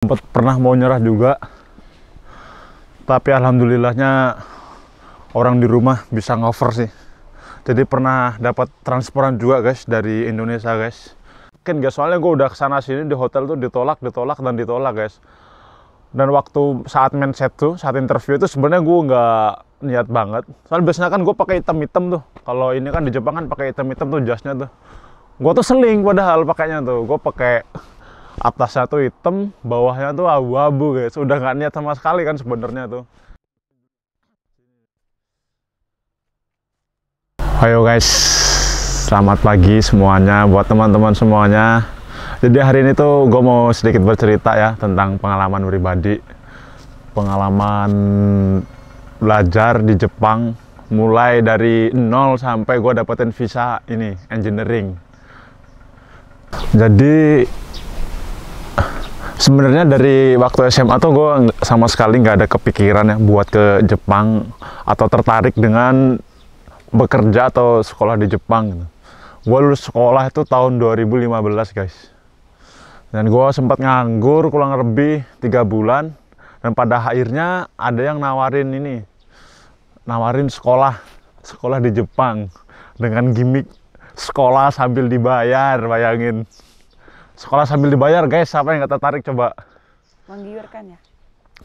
Sempat pernah mau nyerah juga, tapi alhamdulillahnya orang di rumah bisa ngover sih. Jadi pernah dapat transferan juga guys dari Indonesia guys. Mungkin guys, soalnya gue udah kesana sini di hotel tuh ditolak guys. Dan waktu saat mindset tuh, saat interview itu sebenarnya gue nggak niat banget. Soalnya biasanya kan gue pakai hitam-hitam tuh. Kalau ini kan di Jepang kan pakai hitam-hitam tuh jasnya tuh. Gue tuh seling padahal pakainya tuh. Gue pakai atasnya tuh hitam, bawahnya tuh abu-abu guys. Udah nggak niat sama sekali kan sebenarnya tuh. Ayo guys, selamat pagi semuanya buat teman-teman semuanya. Jadi hari ini tuh gue mau sedikit bercerita ya tentang pengalaman pribadi, pengalaman belajar di Jepang mulai dari nol sampai gue dapetin visa ini engineering. Jadi sebenarnya dari waktu SMA tuh gue sama sekali nggak ada kepikiran ya buat ke Jepang atau tertarik dengan bekerja atau sekolah di Jepang gitu. Gue lulus sekolah itu tahun 2015 guys, dan gue sempat nganggur kurang lebih 3 bulan, dan pada akhirnya ada yang nawarin sekolah di Jepang dengan gimmick sekolah sambil dibayar. Bayangin, sekolah sambil dibayar guys, siapa yang gak tertarik coba? Menggiurkan ya?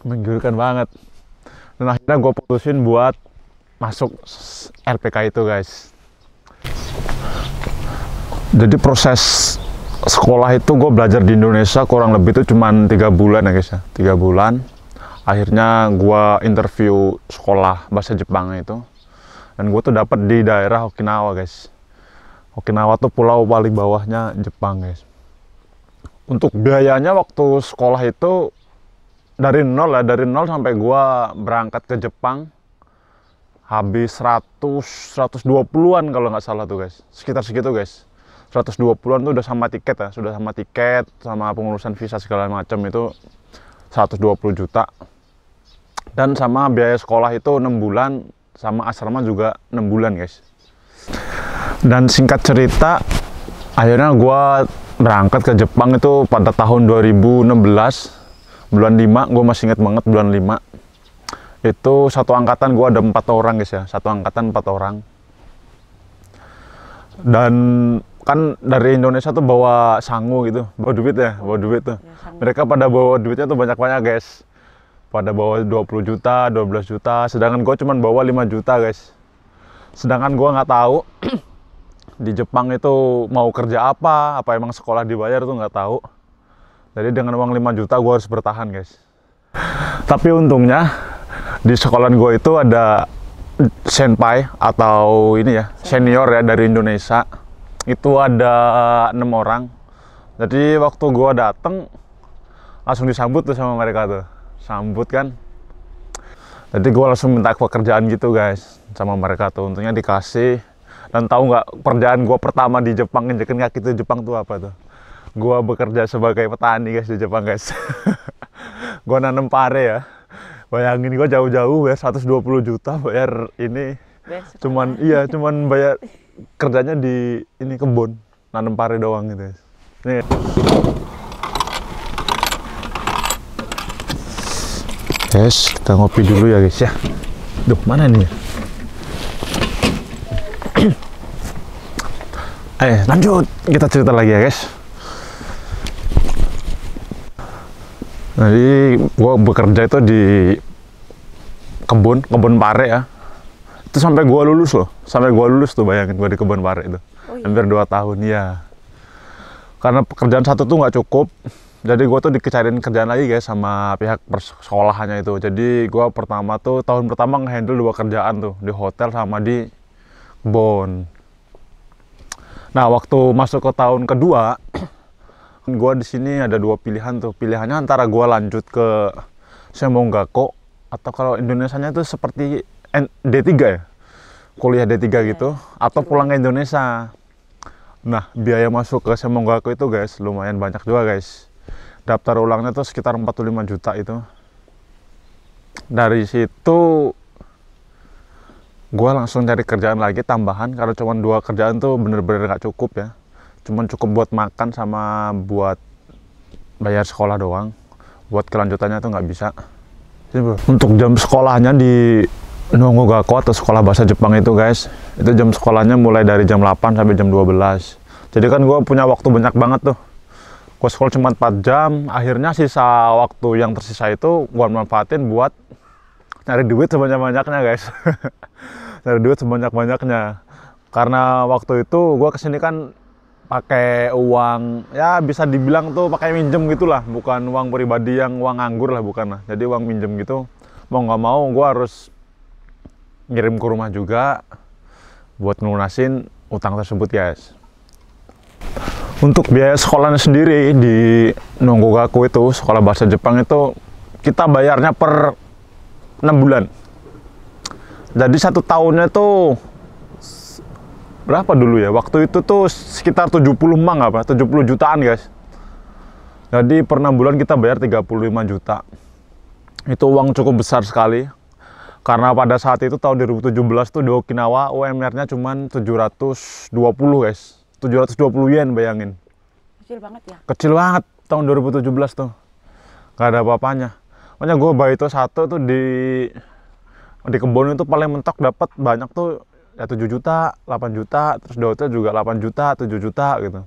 Menggiurkan banget. Dan akhirnya gue putusin buat masuk RPK itu guys. Jadi proses sekolah itu gue belajar di Indonesia kurang lebih itu cuman 3 bulan ya guys ya, 3 bulan. Akhirnya gue interview sekolah bahasa Jepang itu, dan gue tuh dapat di daerah Okinawa guys. Okinawa tuh pulau paling bawahnya Jepang guys. Untuk biayanya waktu sekolah itu dari nol sampai gue berangkat ke Jepang habis 120-an kalau nggak salah tuh guys, sekitar segitu guys. 120-an tuh udah sama tiket ya, sudah sama tiket, sama pengurusan visa segala macam itu 120 juta. Dan sama biaya sekolah itu 6 bulan, sama asrama juga 6 bulan guys. Dan singkat cerita, akhirnya gue berangkat ke Jepang itu pada tahun 2016, bulan 5, gue masih ingat banget bulan 5. Itu satu angkatan gue ada 4 orang guys ya, satu angkatan 4 orang. Dan kan dari Indonesia tuh bawa sangu gitu, bawa duit tuh. Ya, mereka pada bawa duitnya tuh banyak-banyak guys. Pada bawa 20 juta, 12 juta, sedangkan gue cuma bawa 5 juta guys. Sedangkan gue nggak tahu di Jepang itu mau kerja apa emang sekolah dibayar tuh nggak tahu. Jadi dengan uang 5 juta gue harus bertahan guys. Tapi untungnya di sekolahan gue itu ada senpai atau ini ya, senior ya dari Indonesia. Itu ada 6 orang. Jadi waktu gue dateng langsung disambut tuh sama mereka tuh. Sambut kan. Jadi gue langsung minta pekerjaan gitu guys sama mereka tuh. Untungnya dikasih. Dan tahu nggak, kerjaan gue pertama di Jepang, injekin kaki tuh Jepang tuh apa tuh? Gue bekerja sebagai petani guys di Jepang guys. Gue nanam pare ya. Bayangin gue jauh-jauh ya, 120 juta bayar ini. Cuman bayar kerjanya di ini kebun, nanam pare doang gitu. Nih. Guys, kita ngopi dulu ya guys ya. Duh, mana nih? Lanjut, kita cerita lagi ya guys. Jadi gue bekerja itu di kebun pare ya. Itu sampai gue lulus tuh, bayangin gue di kebun pare itu. Oh, iya. Hampir 2 tahun ya. Karena pekerjaan satu tuh nggak cukup, jadi gue tuh dicariin kerjaan lagi guys sama pihak sekolahannya itu. Jadi gue tahun pertama ngehandle 2 kerjaan tuh, di hotel sama di kebun. Nah waktu masuk ke tahun kedua, gue di sini ada 2 pilihan tuh. Pilihannya antara gue lanjut ke Semonggako, atau kalau Indonesianya itu seperti D3 ya, kuliah D3 gitu, atau pulang ke Indonesia. Nah biaya masuk ke Semonggako itu guys lumayan banyak juga guys. Daftar ulangnya tuh sekitar 45 juta itu. Dari situ gue langsung cari kerjaan lagi tambahan, karena cuma 2 kerjaan tuh bener-bener gak cukup ya. Cuman cukup buat makan sama buat bayar sekolah doang. buat kelanjutannya tuh nggak bisa. Untuk jam sekolahnya di Nongogaku atau sekolah bahasa Jepang itu guys, itu jam sekolahnya mulai dari jam 8 sampai jam 12. Jadi kan gue punya waktu banyak banget tuh. Gue sekolah cuma 4 jam, akhirnya sisa waktu yang tersisa itu gue manfaatin buat nyari duit sebanyak-banyaknya guys. Nyari duit sebanyak-banyaknya. Karena waktu itu gue kesini kan pakai uang, ya bisa dibilang tuh pakai minjem gitulah, bukan uang pribadi yang uang nganggur lah, bukan lah. Jadi uang minjem gitu, mau nggak mau gue harus ngirim ke rumah juga buat ngelunasin utang tersebut guys. Untuk biaya sekolahnya sendiri di Nongogaku itu, sekolah bahasa Jepang itu kita bayarnya per 6 bulan. Jadi 1 tahunnya tuh berapa dulu ya? Waktu itu tuh sekitar 70 mang apa? 70 jutaan guys. Jadi per 6 bulan kita bayar 35 juta. Itu uang cukup besar sekali. Karena pada saat itu tahun 2017 tuh di Okinawa UMR-nya cuman 720 guys. 720 yen bayangin. Kecil banget ya? Kecil banget tahun 2017 tuh. Gak ada apa-apanya. Makanya gue bayi itu satu tuh di kebun itu paling mentok dapat banyak tuh ya 7 juta, 8 juta, terus Dota juga 8 juta, 7 juta gitu.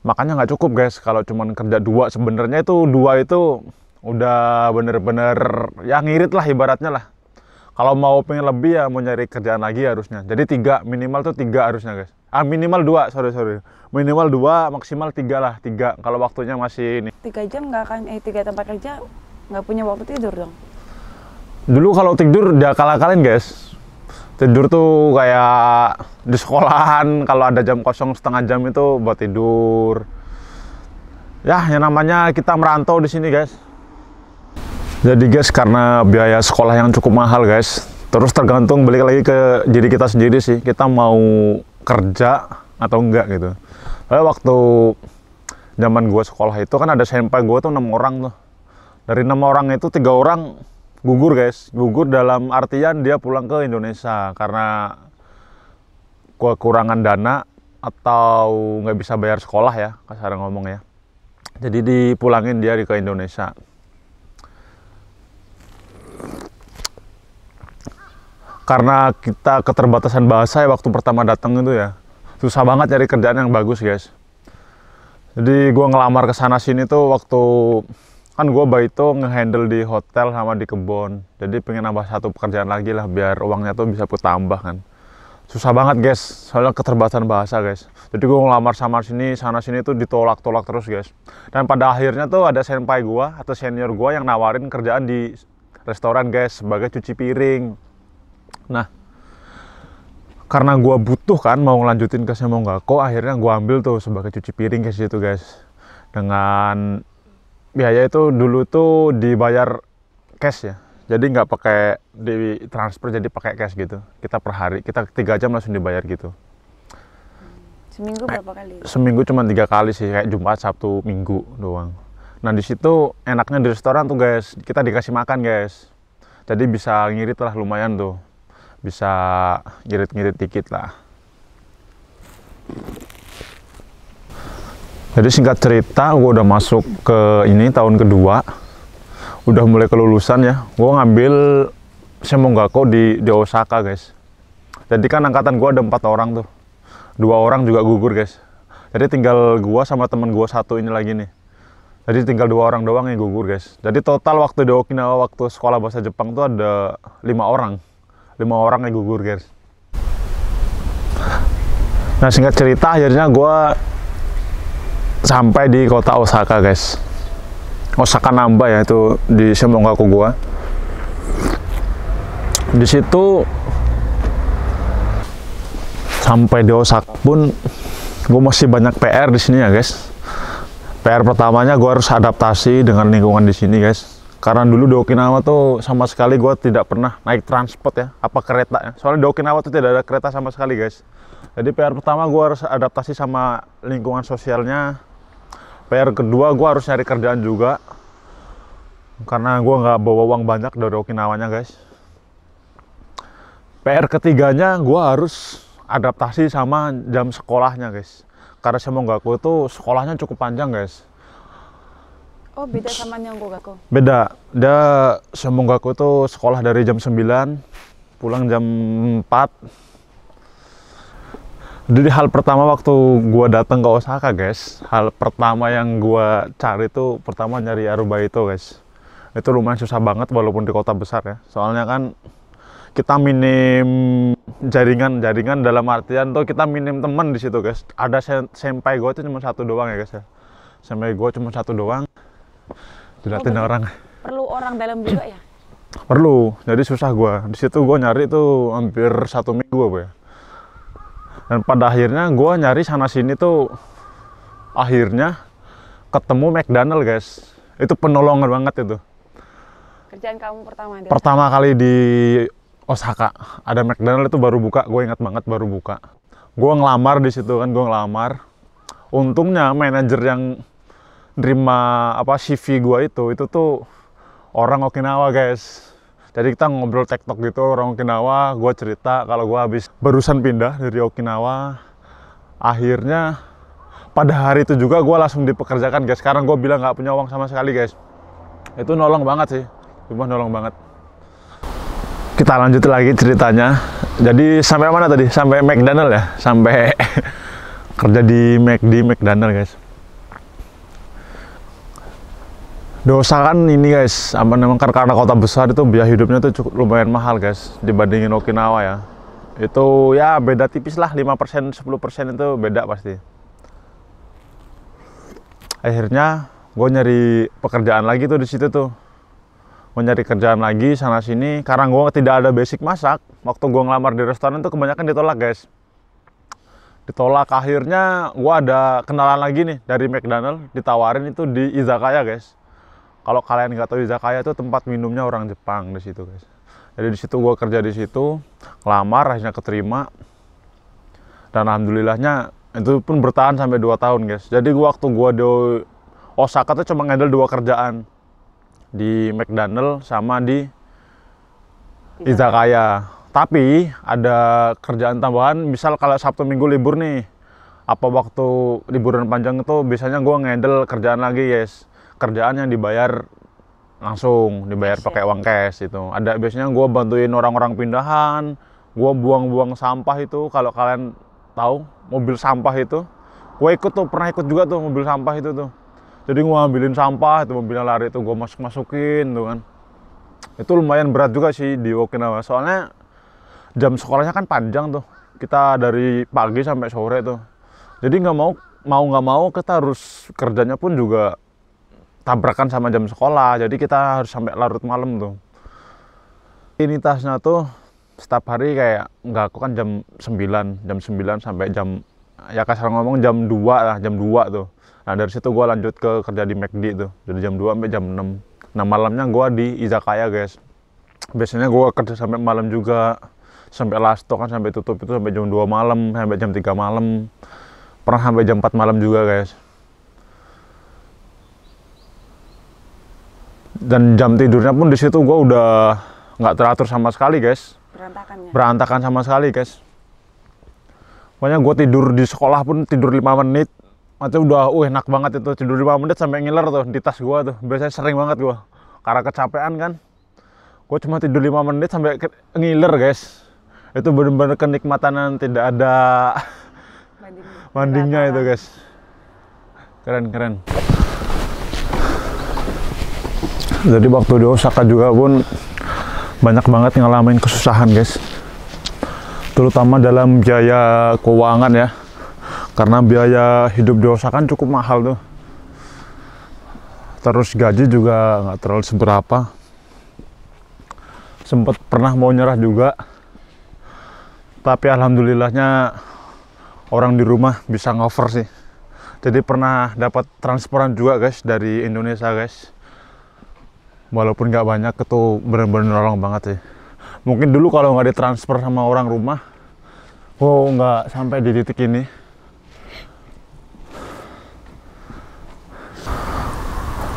Makanya nggak cukup guys kalau cuman kerja 2. Sebenarnya itu 2 itu udah bener-bener ya ngirit lah ibaratnya lah. Kalau mau pengen lebih ya mau nyari kerjaan lagi harusnya. Jadi 3, minimal tuh 3 harusnya guys. Minimal 2, sorry. Minimal 2, maksimal 3 lah, 3 kalau waktunya masih ini. 3 jam nggak akan, 3 tempat kerja nggak punya waktu tidur dong? Dulu kalau tidur dia kalah-kalahin guys. Tidur tuh kayak di sekolahan, kalau ada jam kosong setengah jam itu buat tidur. Ya, yang namanya kita merantau di sini, guys. Jadi, guys, karena biaya sekolah yang cukup mahal, guys. Terus tergantung balik lagi ke diri kita sendiri sih. Kita mau kerja atau enggak gitu. Lalu waktu zaman gua sekolah itu kan ada senpai gua tuh 6 orang tuh. Dari 6 orang itu 3 orang gugur guys, gugur dalam artian dia pulang ke Indonesia karena kekurangan dana atau nggak bisa bayar sekolah ya, kasar ngomong ya. Jadi dipulangin dia ke Indonesia. Karena kita keterbatasan bahasa ya waktu pertama datang itu ya, susah banget cari kerjaan yang bagus guys. Jadi gue ngelamar ke sana sini tuh waktu kan gue bayi itu ngehandle di hotel sama di kebun, jadi pengen nambah 1 pekerjaan lagi lah biar uangnya tuh bisa tambah kan. Susah banget guys, soalnya keterbatasan bahasa guys. Jadi gue ngelamar sama sini, sana sini tuh ditolak-tolak terus guys. Dan pada akhirnya tuh ada senpai gue atau senior gue yang nawarin kerjaan di restoran guys sebagai cuci piring. Nah, karena gue butuh kan mau ngelanjutin ke Semonggako, akhirnya gue ambil tuh sebagai cuci piring guys itu guys. Dengan biaya itu dulu tuh dibayar cash ya, jadi nggak pakai di transfer, jadi pakai cash gitu. Kita per hari, kita 3 jam langsung dibayar gitu. Seminggu berapa kali? Seminggu cuma 3 kali sih, kayak Jumat, Sabtu, Minggu doang. Nah di situ enaknya di restoran tuh guys, kita dikasih makan guys, jadi bisa ngirit lah lumayan tuh, bisa ngirit-ngirit dikit lah. Jadi singkat cerita, gue udah masuk ke ini tahun kedua, udah mulai kelulusan ya. Gue ngambil Semonggako di Osaka guys. Jadi kan angkatan gue ada 4 orang tuh, 2 orang juga gugur guys. Jadi tinggal gue sama temen gue 1 ini lagi nih. Jadi tinggal 2 orang doang yang gugur guys. Jadi total waktu di Okinawa waktu sekolah bahasa Jepang tuh ada 5 orang, 5 orang yang gugur guys. Nah singkat cerita akhirnya gue sampai di kota Osaka guys, Osaka Namba ya, itu di Semonggako gua. Di situ sampai di Osaka pun gua masih banyak PR di sini ya guys. PR pertamanya gua harus adaptasi dengan lingkungan di sini guys. Karena dulu di Okinawa tuh sama sekali gua tidak pernah naik transport ya, apa kereta ya. Soalnya di Okinawa tuh tidak ada kereta sama sekali guys. Jadi PR pertama gua harus adaptasi sama lingkungan sosialnya. PR kedua, gue harus nyari kerjaan juga karena gue nggak bawa uang banyak dari Okinawanya guys. PR ketiganya, gue harus adaptasi sama jam sekolahnya guys. Karena Semonggako itu sekolahnya cukup panjang guys. Oh, beda sama Nyonggogaku. Beda. Dia Shimogaku tuh sekolah dari jam 9, pulang jam 4. Jadi hal pertama waktu gua datang ke Osaka, guys, hal pertama yang gua cari tuh pertama nyari arubaito, guys. Itu lumayan susah banget walaupun di kota besar ya. Soalnya kan kita minim jaringan dalam artian tuh kita minim teman di situ, guys. Ada senpai gua itu cuma satu doang ya, guys ya. Senpai gua cuma satu doang. Dilatih orang. Perlu orang dalam juga ya? Perlu, jadi susah gua. Di situ gua nyari tuh hampir 1 minggu apa ya. Dan pada akhirnya gua nyari sana sini tuh akhirnya ketemu McDonald, guys. Itu penolongan banget itu. Kerjaan kamu pertama di Pertama kali di Osaka ada McDonald itu baru buka, gue ingat banget baru buka. Gua ngelamar di situ kan, gua ngelamar. Untungnya manajer yang nerima CV gua itu tuh orang Okinawa, guys. Jadi kita ngobrol tektok gitu, orang Okinawa. Gua cerita kalau gua habis barusan pindah dari Okinawa. Akhirnya pada hari itu juga gua langsung dipekerjakan, guys. Sekarang gua bilang nggak punya uang sama sekali, guys. Itu nolong banget sih, cuma nolong banget. Kita lanjut lagi ceritanya. Jadi sampai mana tadi? Sampai McDonald ya? Sampai kerja di McDonald, guys. Osaka kan ini, guys, karena kota besar itu biaya hidupnya tuh cukup lumayan mahal, guys, dibandingin Okinawa ya. Itu ya beda tipis lah, 5%, 10% itu beda pasti. Akhirnya gue nyari pekerjaan lagi tuh di situ tuh. Gue nyari kerjaan lagi sana sini karena gue tidak ada basic masak. Waktu gue ngelamar di restoran tuh kebanyakan ditolak, guys. Ditolak, akhirnya gue ada kenalan lagi nih dari McDonald, ditawarin itu di izakaya, guys. Kalau kalian nggak tahu, izakaya itu tempat minumnya orang Jepang di situ, guys. Jadi di situ gue kerja di situ, ngelamar, akhirnya keterima. Dan alhamdulillahnya itu pun bertahan sampai 2 tahun, guys. Jadi waktu gue di Osaka tuh cuma ngendel 2 kerjaan. Di McDonald sama di izakaya. Tapi ada kerjaan tambahan, misal kalau Sabtu Minggu libur nih, apa waktu liburan panjang itu biasanya gue ngendel kerjaan lagi, guys. Kerjaan yang dibayar langsung, dibayar pakai uang cash itu. Ada biasanya gue bantuin orang-orang pindahan, gue buang-buang sampah itu. Kalau kalian tahu mobil sampah itu, gue pernah ikut juga tuh mobil sampah itu tuh. Jadi gue ngambilin sampah, itu mobilnya lari itu gue masukin tuh kan. Itu lumayan berat juga sih di Okinawa, soalnya jam sekolahnya kan panjang tuh. Kita dari pagi sampai sore tuh. Jadi nggak mau kita harus kerjanya pun juga tabrakan sama jam sekolah, jadi kita harus sampai larut malam tuh. Rutinitasnya tuh setiap hari kayak nggak, aku kan jam 9 sampai ya kasar ngomong jam 2 lah, jam 2 tuh. Nah dari situ gue lanjut ke kerja di McD tuh, dari jam 2 sampai jam 6. Nah malamnya gue di izakaya, guys. Biasanya gue kerja sampai malam juga, sampai last stock kan sampai tutup itu sampai jam 2 malam, sampai jam 3 malam. Pernah sampai jam 4 malam juga, guys. Dan jam tidurnya pun di situ gue udah nggak teratur sama sekali, guys. Berantakan ya? Berantakan sama sekali, guys. Pokoknya gue tidur di sekolah pun tidur 5 menit. Macam udah enak banget itu, tidur 5 menit sampai ngiler tuh di tas gue tuh. Biasanya sering banget gue. Karena kecapean kan. Gue cuma tidur 5 menit sampai ngiler, guys. Itu bener-bener kenikmatan yang tidak ada bandingnya itu, guys. Keren. Jadi waktu di Osaka juga pun banyak banget ngalamin kesusahan, guys. Terutama dalam biaya keuangan ya. Karena biaya hidup di Osaka kan cukup mahal tuh. Terus gaji juga nggak terlalu seberapa. Sempet pernah mau nyerah juga. Tapi alhamdulillahnya orang di rumah bisa ngover sih. Jadi pernah dapat transferan juga, guys, dari Indonesia, guys. Walaupun nggak banyak, itu bener-bener nolong banget sih. Mungkin dulu kalau nggak ditransfer sama orang rumah, nggak sampai di titik ini.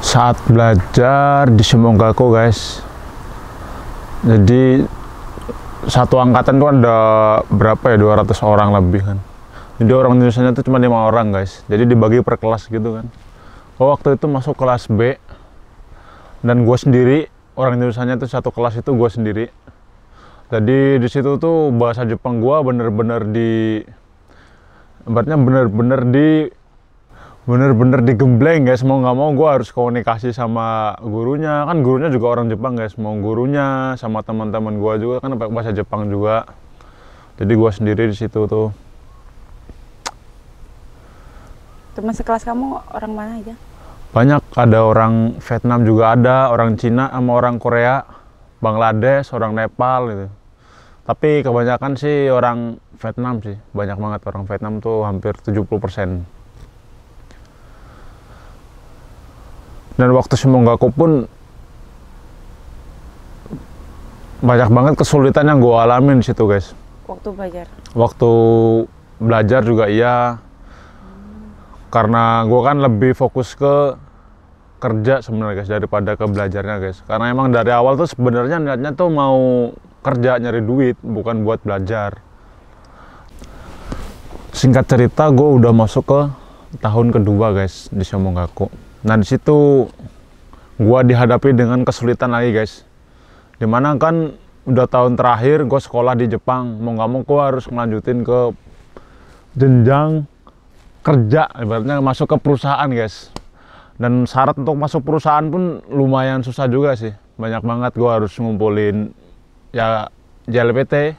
Saat belajar di Shimogaku, guys, jadi satu angkatan tuh ada berapa ya, 200 orang lebih kan. Jadi orang Indonesia itu cuma 5 orang, guys. Jadi dibagi per kelas gitu kan. Waktu itu masuk kelas B dan gue sendiri, orang Indonesianya itu satu kelas itu gue sendiri. Jadi di situ tuh bahasa Jepang gue bener-bener ibaratnya bener-bener digembleng guys. Mau nggak mau gue harus komunikasi sama gurunya, kan gurunya juga orang Jepang guys. Mau gurunya sama teman-teman gue juga kan bahasa Jepang juga. Jadi gue sendiri di situ tuh. Teman sekelas kamu orang mana aja? Banyak, ada orang Vietnam juga ada, orang Cina sama orang Korea, Bangladesh, orang Nepal gitu. Tapi kebanyakan sih orang Vietnam sih, banyak banget orang Vietnam tuh hampir 70%. Dan waktu Shimogaku pun banyak banget kesulitan yang gue alamin di situ guys. Waktu belajar? Waktu belajar juga iya. Karena gue kan lebih fokus ke kerja sebenarnya guys daripada ke belajarnya guys. Karena emang dari awal tuh sebenarnya niatnya tuh mau kerja nyari duit, bukan buat belajar. Singkat cerita, gue udah masuk ke tahun kedua guys di Shimogaku. Nah di situ gue dihadapi dengan kesulitan lagi guys. Dimana kan udah tahun terakhir gue sekolah di Jepang, mau nggak mau gue harus melanjutin ke jenjang kerja, ibaratnya masuk ke perusahaan guys. Dan syarat untuk masuk perusahaan pun lumayan susah juga sih. Banyak banget gue harus ngumpulin ya JLPT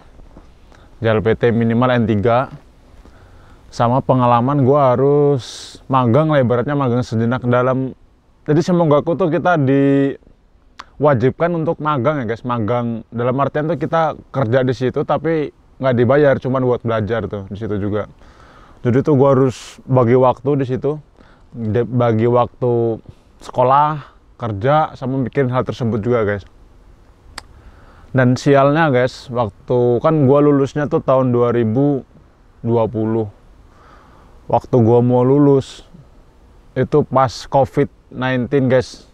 minimal N3, sama pengalaman gue harus magang lah, ibaratnya magang sejenak dalam. Jadi Shimogaku tuh kita diwajibkan untuk magang ya guys. Magang dalam artian tuh kita kerja di situ tapi nggak dibayar, cuman buat belajar tuh di situ juga. Jadi tuh gue harus bagi waktu di situ, bagi waktu sekolah, kerja, sama bikin hal tersebut juga guys. Dan sialnya guys, waktu kan gue lulusnya tuh tahun 2020. Waktu gue mau lulus, itu pas COVID-19 guys.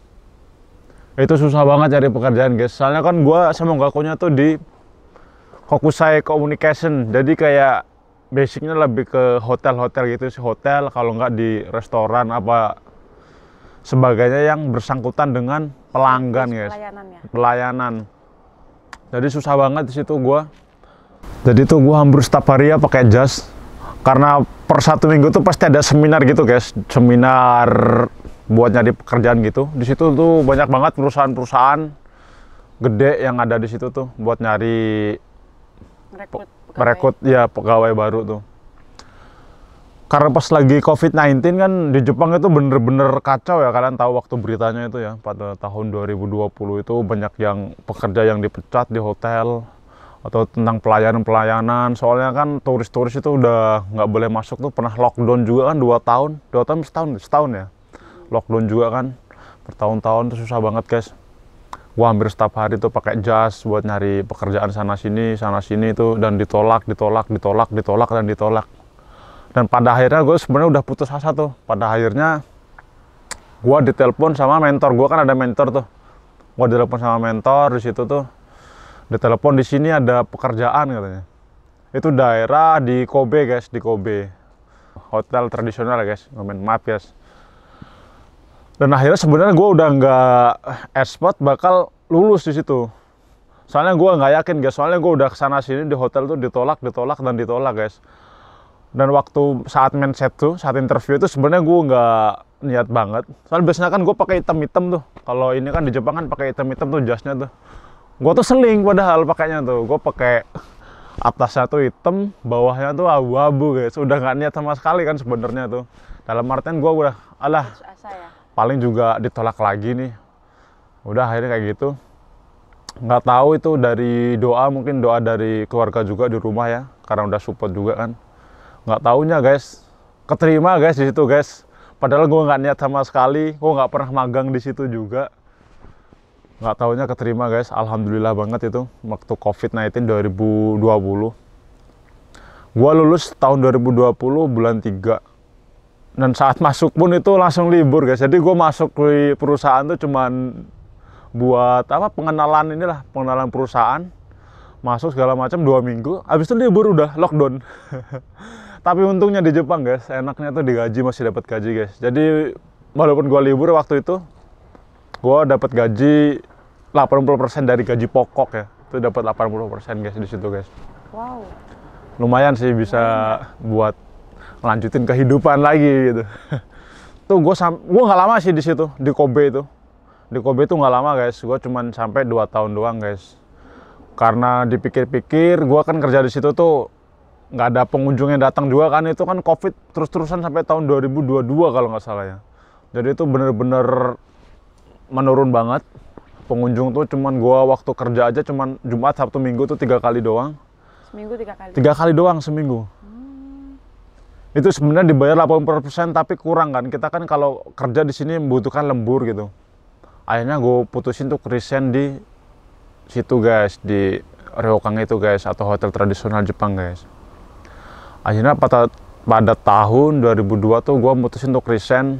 Itu susah banget cari pekerjaan guys. Soalnya kan gue Shimogakunya tuh di Hokusai Communication, jadi kayak basicnya lebih ke hotel-hotel gitu sih, hotel kalau nggak di restoran apa sebagainya yang bersangkutan dengan pelanggan guys, pelayanan. Jadi susah banget di situ gua. Jadi tuh gua hampir setiap hari ya pakai jas, karena per 1 minggu tuh pasti ada seminar gitu guys, seminar buat nyari pekerjaan gitu. Di situ tuh banyak banget perusahaan-perusahaan gede yang ada di situ tuh buat nyari merekrut ya pegawai baru tuh. Karena pas lagi COVID-19 kan di Jepang itu bener-bener kacau ya, kalian tahu waktu beritanya itu ya, pada tahun 2020 itu banyak yang pekerja yang dipecat di hotel atau tentang pelayanan-pelayanan. Soalnya kan turis-turis itu udah nggak boleh masuk tuh, pernah lockdown juga kan 2 tahun setahun ya, lockdown juga kan bertahun-tahun tuh, susah banget guys. Gua hampir setiap hari tuh pakai jas buat nyari pekerjaan sana sini tuh, dan ditolak. Dan pada akhirnya gue sebenarnya udah putus asa tuh. Pada akhirnya gua ditelepon sama mentor, gua kan ada mentor tuh. Gua ditelepon sama mentor di situ tuh. Ditelepon, di sini ada pekerjaan katanya. Itu daerah di Kobe guys, di Kobe. Hotel tradisional guys, maaf guys. Dan akhirnya sebenarnya gue udah nggak expert bakal lulus di situ. Soalnya gue nggak yakin guys, soalnya gue udah kesana sini di hotel tuh ditolak guys. Dan waktu saat mindset tuh, saat interview itu sebenarnya gue nggak niat banget. Soalnya biasanya kan gue pakai hitam-hitam tuh. Kalau ini kan di Jepang kan pakai hitam-hitam tuh jasnya tuh. Gue tuh seling padahal pakainya tuh. Gue pakai atasnya tuh hitam, bawahnya tuh abu-abu guys. Udah nggak niat sama sekali kan sebenarnya tuh. Dalam artian gue udah, alah. Paling juga ditolak lagi nih. Udah akhirnya kayak gitu. Nggak tahu itu dari doa, mungkin doa dari keluarga juga di rumah ya, karena udah support juga kan. Nggak taunya guys, keterima guys di situ guys. Padahal gue nggak niat sama sekali, gue nggak pernah magang di situ juga. Nggak taunya keterima guys, alhamdulillah banget itu. Waktu COVID-19 2020. Gue lulus tahun 2020 bulan 3. Dan saat masuk pun itu langsung libur guys. Jadi gue masuk di perusahaan tuh cuman buat apa, pengenalan perusahaan. Masuk segala macam 2 minggu. Habis itu libur udah lockdown. Tapi untungnya di Jepang guys, enaknya tuh digaji, masih dapat gaji guys. Jadi walaupun gue libur waktu itu, gue dapat gaji 80% dari gaji pokok ya. Itu dapat 80% guys di situ guys. Wow. Lumayan sih bisa buat lanjutin kehidupan lagi gitu. Tuh gue nggak lama sih di situ, di Kobe itu. Di Kobe itu nggak lama guys, gue cuman sampai 2 tahun doang guys. Karena dipikir-pikir, gue kan kerja di situ tuh nggak ada pengunjung yang datang juga kan, itu kan COVID terus-terusan sampai tahun 2022 kalau nggak salah ya. Jadi itu bener-bener menurun banget. Pengunjung tuh cuman gue waktu kerja aja cuman Jumat, Sabtu, Minggu tuh 3 kali doang. Seminggu 3 kali? 3 kali doang seminggu. Itu sebenarnya dibayar 80% tapi kurang kan. Kita kan kalau kerja di sini membutuhkan lembur gitu. Akhirnya gue putusin untuk resign di situ guys, di Ryokan itu guys, atau hotel tradisional Jepang guys. Akhirnya pada tahun 2002 tuh gue putusin untuk resign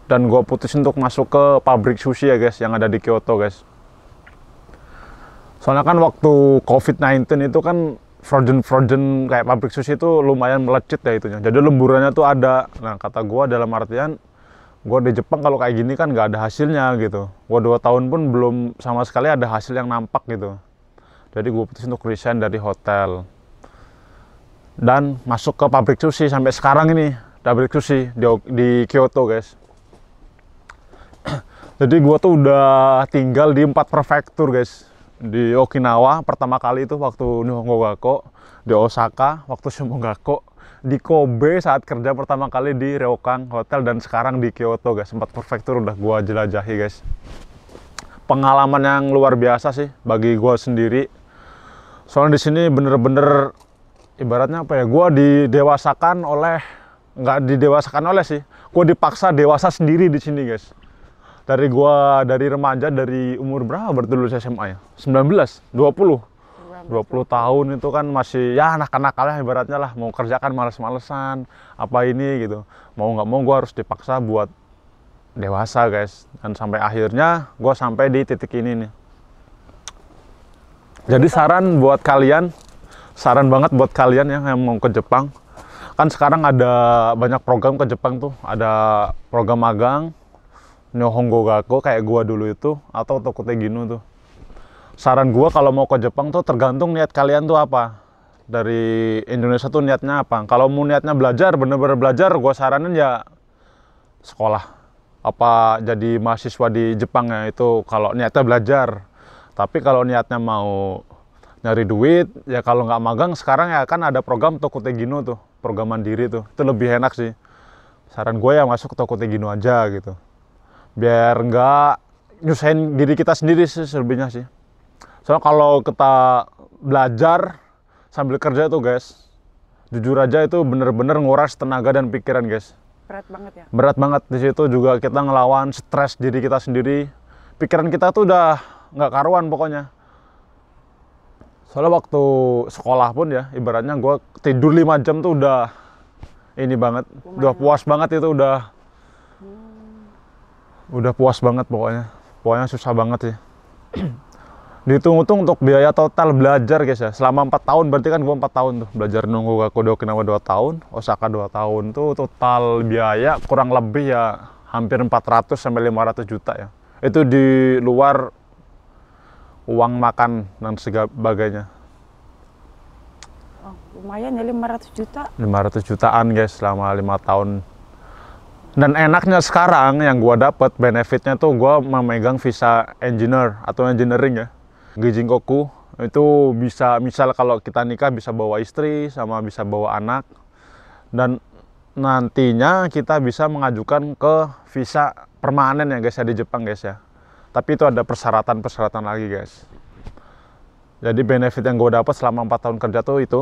dan gue putusin untuk masuk ke pabrik sushi ya guys, yang ada di Kyoto guys. Soalnya kan waktu COVID-19 itu kan frozen kayak pabrik sushi itu lumayan melejit ya itunya. Jadi lemburannya tuh ada. Nah kata gue dalam artian gue di Jepang kalau kayak gini kan nggak ada hasilnya gitu. Gue 2 tahun pun belum sama sekali ada hasil yang nampak gitu. Jadi gue putusin untuk resign dari hotel dan masuk ke pabrik sushi sampai sekarang ini, pabrik sushi di Kyoto guys. Jadi gue tuh udah tinggal di 4 prefektur guys. Di Okinawa pertama kali itu waktu Nihongo Gakko, di Osaka waktu Shimogakko, di Kobe saat kerja pertama kali di Ryokan Hotel, dan sekarang di Kyoto guys. 4 prefektur udah gua jelajahi guys. Pengalaman yang luar biasa sih bagi gua sendiri. Soalnya di sini bener-bener ibaratnya apa ya? Gua nggak didewasakan oleh sih. Gua dipaksa dewasa sendiri di sini guys. Dari remaja, dari umur berapa berarti lulus SMA ya? 19, 20 tahun itu kan masih ya anak-anak lah ibaratnya lah, mau kerja kan males-malesan apa ini gitu, mau nggak mau gue harus dipaksa buat dewasa guys, dan sampai akhirnya gue sampai di titik ini nih. Jadi saran banget buat kalian yang mau ke Jepang, kan sekarang ada banyak program ke Jepang tuh, ada program magang Nihongo Gakko kayak gua dulu itu, atau Tokutegino tuh. Saran gua kalau mau ke Jepang tuh tergantung niat kalian tuh apa. Dari Indonesia tuh niatnya apa. Kalau mau niatnya belajar, bener-bener belajar, gua saranin ya sekolah. Apa jadi mahasiswa di Jepang ya, itu kalau niatnya belajar. Tapi kalau niatnya mau nyari duit, ya kalau nggak magang sekarang ya kan ada program Tokutegino tuh, program mandiri tuh. Itu lebih enak sih. Saran gue ya masuk ke Tokutegino aja gitu. Biar nggak nyusahin diri kita sendiri sih selebihnya sih. Soalnya kalau kita belajar sambil kerja tuh guys, jujur aja itu bener-bener nguras tenaga dan pikiran guys. Berat banget ya? Berat banget. Di situ juga kita ngelawan stres diri kita sendiri. Pikiran kita tuh udah nggak karuan pokoknya. Soalnya waktu sekolah pun ya, ibaratnya gue tidur 5 jam tuh udah ini banget. Udah puas banget itu, udah puas banget pokoknya. Pokoknya susah banget sih. Dihitung-hitung untuk biaya total belajar guys ya, selama 4 tahun, berarti kan gue 4 tahun tuh belajar Nihongo Gakko di Okinawa 2 tahun, Osaka 2 tahun tuh total biaya kurang lebih ya hampir 400 sampai 500 juta ya. Itu di luar uang makan dan sebagainya. Oh, lumayan ya 500 juta. 500 jutaan guys selama 5 tahun. Dan enaknya sekarang yang gue dapat benefitnya tuh gue memegang visa engineer atau engineering ya. Gijinkoku itu bisa, misal kalau kita nikah bisa bawa istri sama bisa bawa anak. Dan nantinya kita bisa mengajukan ke visa permanen ya guys ya di Jepang guys ya. Tapi itu ada persyaratan lagi guys. Jadi benefit yang gue dapat selama 4 tahun kerja tuh itu.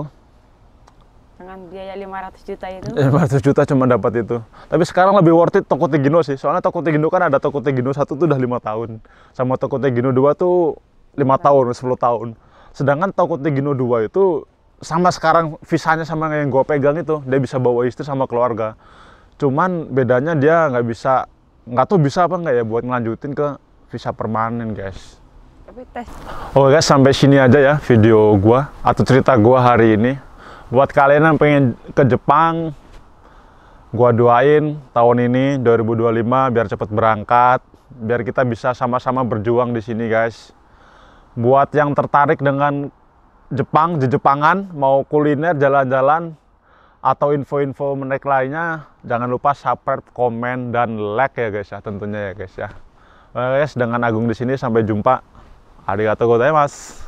Dengan biaya 500 juta itu? 500 juta cuma dapat itu. Tapi sekarang lebih worth it Tokutegino sih. Soalnya Tokutegino kan ada Tokutegino 1 tuh udah 5 tahun. Sama Tokutegino 2 tuh 5 tahun, 10 tahun. Sedangkan Tokutegino 2 itu sama sekarang visanya sama yang gue pegang itu. Dia bisa bawa istri sama keluarga. Cuman bedanya dia nggak tahu bisa apa nggak ya buat ngelanjutin ke visa permanen guys. Tapi tes. Oke guys, sampai sini aja ya video gua atau cerita gua hari ini. Buat kalian yang pengen ke Jepang, Gua doain tahun ini 2025 biar cepet berangkat, biar kita bisa sama-sama berjuang di sini guys. Buat yang tertarik dengan Jepang, Jepangan, mau kuliner, jalan-jalan, atau info-info menarik lainnya, jangan lupa subscribe, komen, dan like ya guys ya, tentunya ya guys ya. Oke guys, dengan Agung di sini, sampai jumpa. Arigatou gozaimasu.